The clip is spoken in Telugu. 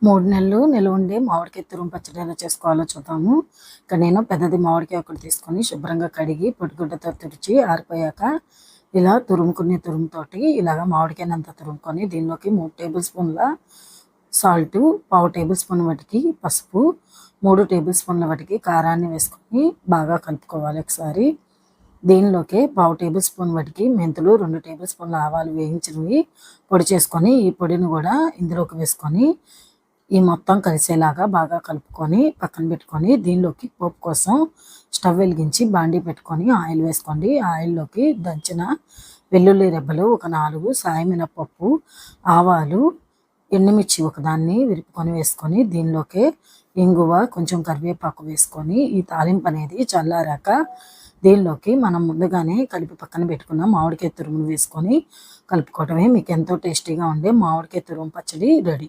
3 నెలలు నిలవుండే మామిడికాయ తురుము పచ్చడి ఎలా చేసుకోవాలో చూద్దాము. ఇక్కడ నేను పెద్దది మామిడికాయ ఒకటి తీసుకొని శుభ్రంగా కడిగి పొడిగుడ్డతో తుడిచి ఆరిపోయాక ఇలా తురుముతోటి ఇలాగ మామిడికాయనంతా తురుముకొని దీనిలోకి 3 టేబుల్ స్పూన్ల సాల్టు, పావు టేబుల్ స్పూన్ వాటికి పసుపు, 3 టేబుల్ స్పూన్ల వాటికి కారాన్ని వేసుకొని బాగా కలుపుకోవాలి ఒకసారి. దీనిలోకి పావు టేబుల్ స్పూన్ వాటికి మెంతులు, 2 టేబుల్ స్పూన్ల ఆవాలు వేయించినవి పొడి చేసుకొని ఈ పొడిని కూడా ఇందులోకి వేసుకొని ఈ మొత్తం కలిసేలాగా బాగా కలుపుకొని పక్కన పెట్టుకొని దీనిలోకి పోపు కోసం స్టవ్ వెలిగించి బాండీ పెట్టుకొని ఆయిల్ వేసుకోండి. ఆయిల్లోకి దంచిన వెల్లుల్లి రెబ్బలు ఒక 4, సాయి మినపప్పు, ఆవాలు, ఎండుమిర్చి ఒకదాన్ని విరుపుకొని వేసుకొని దీనిలోకి ఇంగువ, కొంచెం కరివేపాకు వేసుకొని ఈ తాలింపు అనేది చల్లారాక దీనిలోకి మనం ముందుగానే కలిపి పక్కన పెట్టుకున్న మామిడికాయ తురుమును వేసుకొని కలుపుకోవటమే. మీకు ఎంతో టేస్టీగా ఉండే మామిడికాయ తురుము పచ్చడి రెడీ.